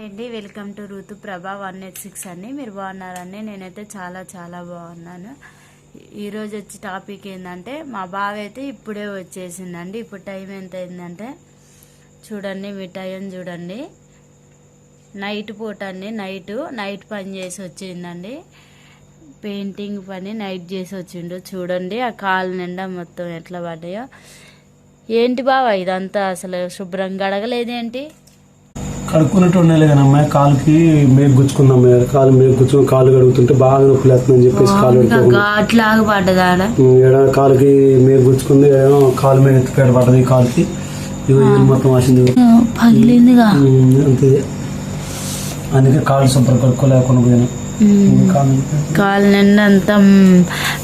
అండి, welcome to ఋతు ప్రభా 186 అండి. మీరు బాగున్నారండి? నేనైతే చాలా చాలా బాగున్నాను. ఈరోజు వచ్చి టాపిక్ ఏంటంటే, మా బావ అయితే ఇప్పుడే వచ్చేసిందండి. ఇప్పుడు టైం ఎంత అయిందంటే చూడండి, మీ టైం చూడండి. నైట్ పూట అండి, నైట్ పని చేసి వచ్చిందండి. పెయింటింగ్ పని నైట్ చేసి వచ్చిండు. చూడండి ఆ కాలు నిండా మొత్తం ఎట్లా పడ్డాయో. ఏంటి బావ ఇదంతా? అసలు శుభ్రంగా అడగలేదేంటి? కడుక్కున్నట్టు ఉండాలి కానీ అమ్మాయి కాలుకి మేకు గుచ్చుకుందాం, కాలు మేకు గుచ్చుకుని కాలు కడుగుతుంటే బాగా నొప్పి లేస్తుందని చెప్పేసి కాలు అట్లాగా పడ్డదా? కాలుకి మేకు గుచ్చుకుంది, కాలు మీద ఎత్తిపేట పడ్డది కాలుకి. మొత్తం వాసింది, పగిలిందిగా. అంతే, అందుకే కాలు శుభ్రం కడుక్కోలేకుండా పోయాను. కాలు నిండా అంతా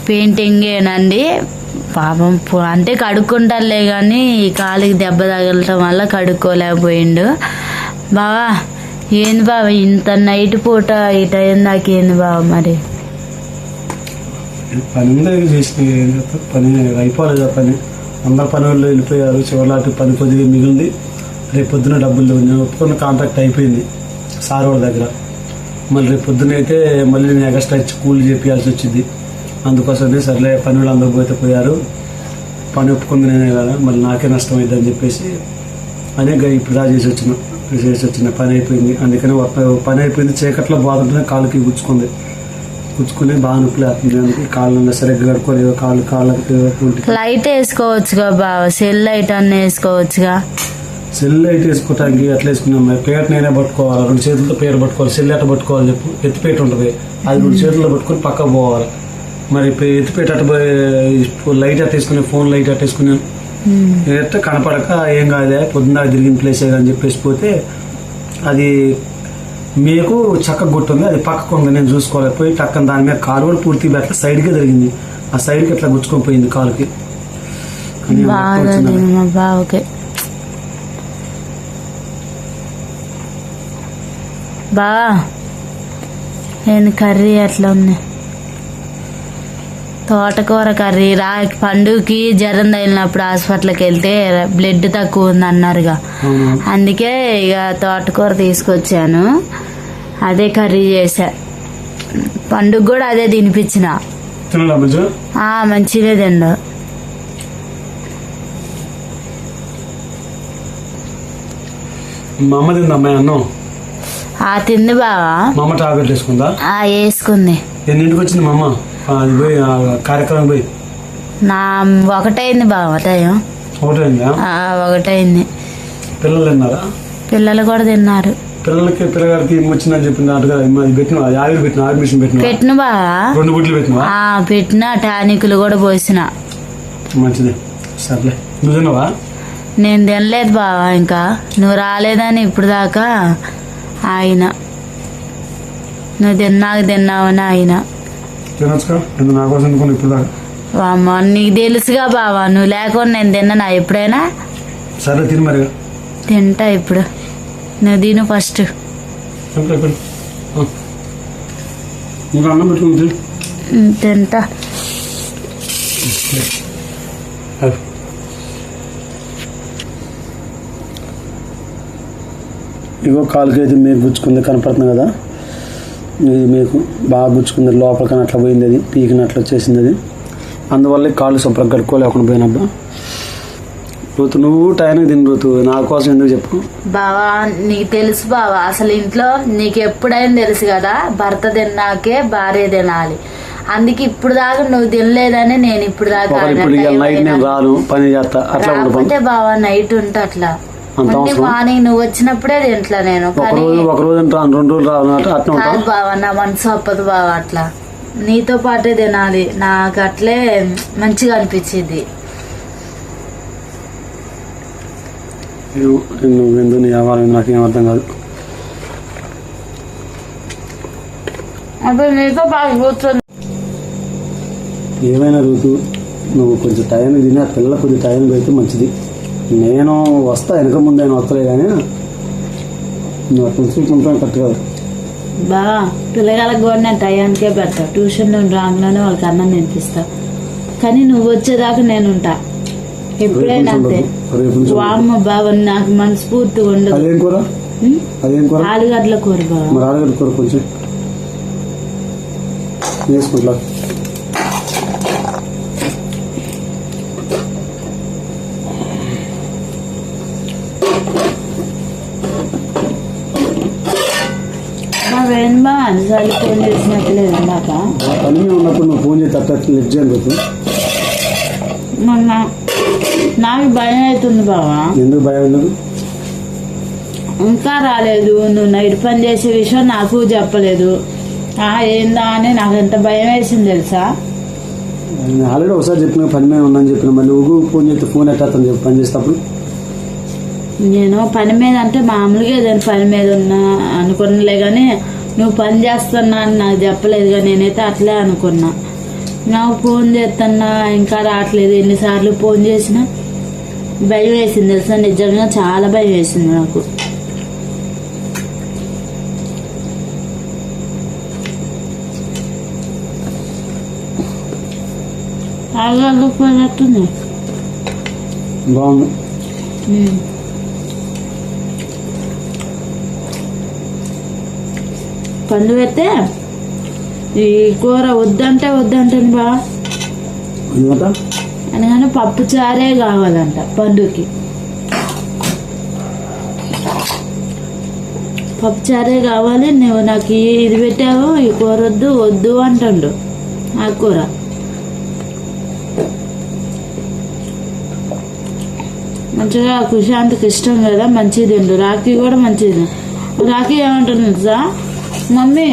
పెయింటింగేనండి. పాపం అంటే కడుక్కుంటారులే కానీ కాలుకి దెబ్బ తగలటం వల్ల కడుక్కోలేకపోయిండు. బావా ఏంది బావ ఇంత నైట్ పూట ఈ టైం దాకా ఏంది బావ? మరి పని అయిపోలేదు. పని అందరు పని వాళ్ళు వెళ్ళిపోయారు. చివరిలాంటి పని కొద్దిగా మిగిలింది. రేపు పొద్దున డబ్బులు నేను ఒప్పుకున్న కాంట్రాక్ట్ అయిపోయింది సార్ వాళ్ళ దగ్గర. మళ్ళీ రేపు పొద్దున అయితే మళ్ళీ నేను ఎక్స్ట్రా ఇచ్చి కూలి చేపించాల్సి వచ్చింది. అందుకోసమే సర్లే పని వాళ్ళు అందరూ పోయారు, పని ఒప్పుకుంది నేనే కదా, మళ్ళీ నాకే నష్టం అవుతుందని చెప్పేసి అనేక ఇప్పుడు చేసి వచ్చిన పని అయిపోయింది. అందుకని పని అయిపోయింది. చీకట్లో బాగుంటేనే కాళ్ళకి గుచ్చుకుని బాగా నొప్పి లేస్తుంది. అందుకే కాళ్ళు సరిగ్గా కడుక్కోలేదు. కాళ్ళకి లైట్ వేసుకోవచ్చుగా బావ, సెల్ లైట్ అన్న వేసుకోవచ్చుగా. సెల్ లైట్ వేసుకోవటానికి ఎట్లా వేసుకున్నాం? పేట నేనే పట్టుకోవాలి, 2 చేతులతో పేరు పట్టుకోవాలి. సెల్ ఎట్ట పట్టుకోవాలి చెప్పు? ఎత్తిపేట ఉంటుంది, అది 2 చేతుల్లో పట్టుకొని పక్కకు పోవాలి. మరి ఎత్తిపేట అట్ట లైట్ అట్ట వేసుకుని, ఫోన్ లైట్ అట్ట వేసుకున్నాను. ఎట్ట కనపడక ఏం కాదే పొద్దున్న తిరిగిన ప్లేసే అని చెప్పేసి పోతే అది మీకు చక్కగా గుట్టుంది, అది పక్కకు ఉంది. నేను చూసుకోలేకపోయి టక్కన దాని మీద కాలు కూడా పూర్తి అట్లా సైడ్కే జరిగింది. ఆ సైడ్కి ఎట్లా గుచ్చుకొని పోయింది కాలుకి. బా నేను కర్రీ ఎట్లా ఉంది? తోటకూర కర్రీ. పండుగకి జ్వరం తగిలినప్పుడు హాస్పిటల్కి వెళ్తే బ్లడ్ తక్కువ ఉంది అన్నారుగా, అందుకే ఇక తోటకూర తీసుకొచ్చాను. అదే కర్రీ చేసా. పండుగ కూడా అదే తినిపించిన. మంచిగా తిండు. తింది బావా. వేసుకుంది. ఎన్నింటికి వచ్చింది మా అమ్మ? కార్యక్రమం పోయి నా ఒకటైంది బావ. టైం ఒకటైంది. పిల్లలు తిన్నారా? పిల్లలు కూడా తిన్నారు. పిల్లగారికి వచ్చిందని చెప్పింది. పెట్టిన బావా, 2 బుట్లు పెట్టిన. టానిక్లు కూడా పోసిన. మంచిది. సర్లే, నువ్వు తిన్నావా? నేను తినలేదు బావా, ఇంకా నువ్వు రాలేదని ఇప్పుడు దాకా ఆయన. నువ్వు తిన్నావని ఆయన. నీకు తెలుసుగా బావా, నువ్వు లేకుండా నేను తిన్నా ఎప్పుడైనా? సరే తిని మరి. తింటా ఇప్పుడు. నువ్వు తిను ఫస్ట్. తింటా. ఇగో కాలుకి అయితే మేకు గుచ్చుకుంది, కనపడుతుంది కదా. ఇది మీకు బాగా గుచ్చుకుంది, లోపలికని అట్లా పోయింది, అది పీకినట్లు వచ్చేసింది. అది అందువల్ల కాళ్ళు శుభ్రం కడుక్కోలేకుండా పోయినబ్బా. నువ్వు టైంకి తిని ఋతు, నా కోసం ఎందుకు చెప్పు బావా? నీకు తెలుసు బావా, అసలు ఇంట్లో నీకు ఎప్పుడైనా తెలుసు కదా, భర్త తిన్నాకే భార్య తినాలి. అందుకే ఇప్పుడు దాకా నువ్వు తినలేదని నేను ఇప్పుడు దాకా నైట్ నేను రాను, పని చేస్తా. అట్లా బావా నైట్ ఉంటే అట్లా మార్నింగ్ నువ్వు వచ్చినప్పుడే తింటా నేను. ఒక రోజు 2 రోజులు రాను బావా, నా మనసు ఒప్పదు బావా. అట్లా నీతో పాటే తినాలి, నాకు అట్లే మంచిగా అనిపించింది. నువ్వెందుకు నీ వ్యవహారం నాకేం అర్థం కాదు. అప్పుడు నీతో బాగా కూర్చొని ఏమైనా ఋతు, నువ్వు కొంచెం టైం తిని ఆ పిల్లలు కొద్దిగా టైం పెడితే మంచిది. నేను వస్తా, వెనక ముందు ఆయన వస్తలే కానీ నువ్వు అట్లా చూసుకుంటాను కరెక్ట్ కాదు బా. పిల్లగాళ్ళకి కూడా నేను టయానికే పెడతా. ట్యూషన్ రాగానే వాళ్ళకి అన్నం తినిపిస్తా. కానీ నువ్వు వచ్చేదాకా నేను ఉంటా ఎప్పుడైనా. అంతే వామ్మ బావ, నాకు మనస్ఫూర్తిగా ఉండదు. అదేం కూర? ఆలుగడ్డల కూర బావ. మరి ఆలుగడ్డ కూర కొంచెం వేసుకుంటా. వేణు బా అన్నిసార్లు ఫోన్ చేసినట్లేదు ఇందాక. పని మీద ఉన్నప్పుడు నువ్వు ఫోన్ చేసి అట్లా లిఫ్ట్ చేయను. మొన్న నాకు భయం అవుతుంది బావా. ఎందుకు భయం ఉండదు? ఇంకా రాలేదు, నువ్వు నైట్ పని చేసే విషయం నాకు చెప్పలేదు. ఏందా అని నాకు ఎంత భయం వేసింది తెలుసా. నేను ఆల్రెడీ ఒకసారి చెప్పిన పని మీద ఉన్నాను చెప్పిన, మళ్ళీ ఊగు ఫోన్ చేస్తే ఫోన్ ఎట్టాను చెప్పి పని చేసేటప్పుడు. నేను పని మీద అంటే మామూలుగా ఏదైనా పని మీద ఉన్నా అనుకున్నలే కానీ నువ్వు పని చేస్తున్నా అని నాకు చెప్పలేదు. కానీ నేనైతే అట్లే అనుకున్నా. నాకు ఫోన్ చేస్తున్నా ఇంకా రావట్లేదు, ఎన్నిసార్లు ఫోన్ చేసినా భయం వేసింది తెలుసా. నిజంగా చాలా భయం వేసింది నాకు. పోయినట్టుంది. బాగుంది. పండు పెడితే ఈ కూర వద్దంటాను బా. అందుకని పప్పు చారే కావాలంట పండుకి. పప్పు చారే కావాలి. నువ్వు నాకు ఇది పెట్టావు, ఈ కూర వద్దు అంటాడు. ఆ కూర మంచిగా కుశాంత్కి ఇష్టం కదా, మంచిది ఉండు. రాఖీ కూడా మంచిది. రాఖీ ఏమంటుంది సార్, మమ్మీ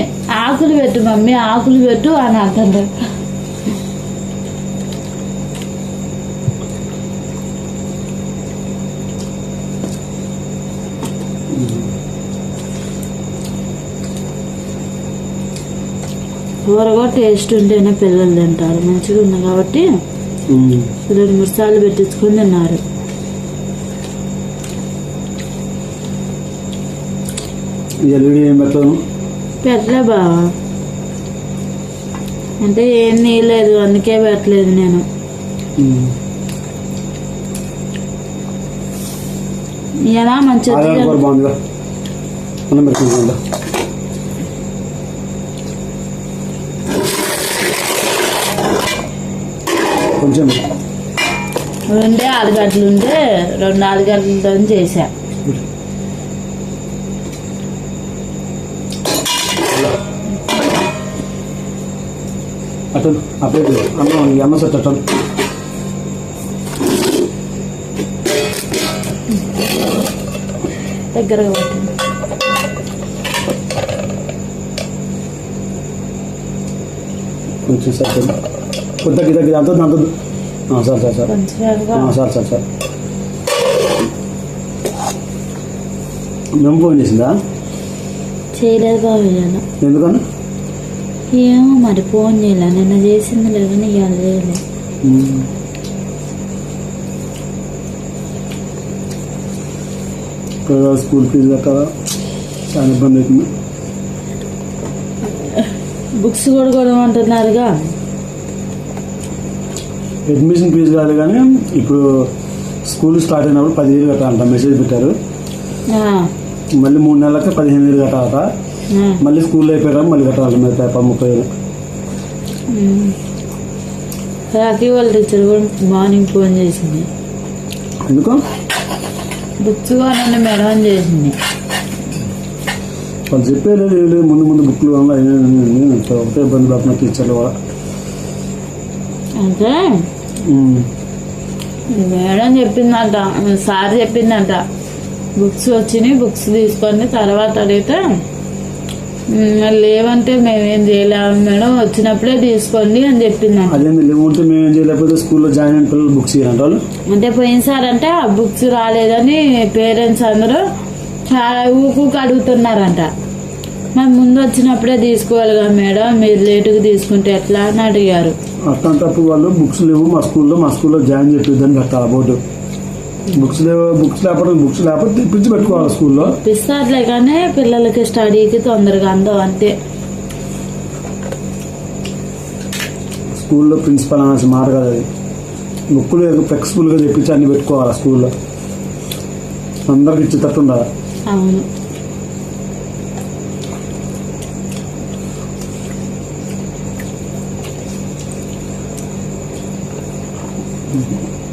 ఆకులు పెట్టు మమ్మీ ఆకులు పెట్టు అని అంటాడు. కూర కూడా టేస్ట్ ఉంటేనే పిల్లలు తింటారు. మంచిగా ఉంది కాబట్టి 2-3 సార్లు పెట్టించుకొని తిన్నారు. పెట్టలే బావా, అంటే ఏం నీయలేదు అందుకే పెట్టలేదు నేను. ఎలా మంచిగా కొంచెం 2 ఆలుగడ్డలు ఉంటే 2 ఆలుగడ్డలతో చేసా. అటు అప్పుడు అమ్మ సెట్ అట్టను దగ్గరగా పట్టింది. కొంచెం సెట్ కొద్దిగా అంత సార్ మేము ఫోన్ చేసిందా? చేయలేదు బాబు. ఎందుకన్నా ఏమో మరి ఫోన్ చేయలే. నిన్న చేసింది లేదని ఇవాళ చేయలేదు. స్కూల్ ఫీజు కట్టాలా, చాలా ఇబ్బంది అవుతుంది. బుక్స్ కూడా కొనమంటున్నారుగా. అడ్మిషన్ ఫీజు కాదు కానీ ఇప్పుడు స్కూల్ స్టార్ట్ అయినప్పుడు 10,000 కట్టాలంట. మెసేజ్ పెట్టారు. మళ్ళీ 3 నెలలకి 15,000 కట్టాలట. మళ్ళీ స్కూల్ అయిపోయాక మళ్ళీ కట్టాలి. మరి 30,000. రాఖీ వాళ్ళ టీచర్ కూడా మార్నింగ్ ఫోన్ చేసింది. ఎందుకు? బుక్స్ కొనండి మేడం అని చేసింది. వాళ్ళు చెప్పేది ముందు బుక్లు వల్ల ఒకటే ఇబ్బంది పడుతున్న టీచర్లు కూడా. అంటే మేడం చెప్పిందంట, సార్ చెప్పిందంట బుక్స్ వచ్చినాయి, బుక్స్ తీసుకొని తర్వాత అడిగితే లేవంటే మేమేం చేయలేము మేడం, వచ్చినప్పుడే తీసుకోండి అని చెప్పిందంట. అదేంటి లేవంటే మేమేం చేయలేకపోతే స్కూల్లో జాయిన్ అయిన పిల్లలు బుక్స్ ఇవ్వాలంటారు. అంటే పోయినసారి అంటే ఆ బుక్స్ రాలేదని పేరెంట్స్ అందరూ చాలా ఊకు అడుగుతున్నారంట. మరి ముందు వచ్చినప్పుడే తీసుకోవాలి కదా మేడం, మీరు లేటుగా తీసుకుంటే ఎట్లా అని అడిగారు. అట్లాంటప్పుడు వాళ్ళు బుక్స్ లేవు మా స్కూల్లో జాయిన్ చెప్పిద్దని కట్టాలి బోర్డు. బుక్స్ లేకపోతే తెప్పించి పెట్టుకోవాలి స్కూల్లో. ఇస్తారులే కానీ పిల్లలకి స్టడీకి తొందరగా అందవు అంతే. స్కూల్లో ప్రిన్సిపల్ అనేసి మాట కదా అది. బుక్కులు ఫ్లెక్సిబుల్గా తెప్పించి అన్ని పెట్టుకోవాలి స్కూల్లో. అందరికి ఇచ్చేటట్టు ఉండాలి. అవును. ఉమ్.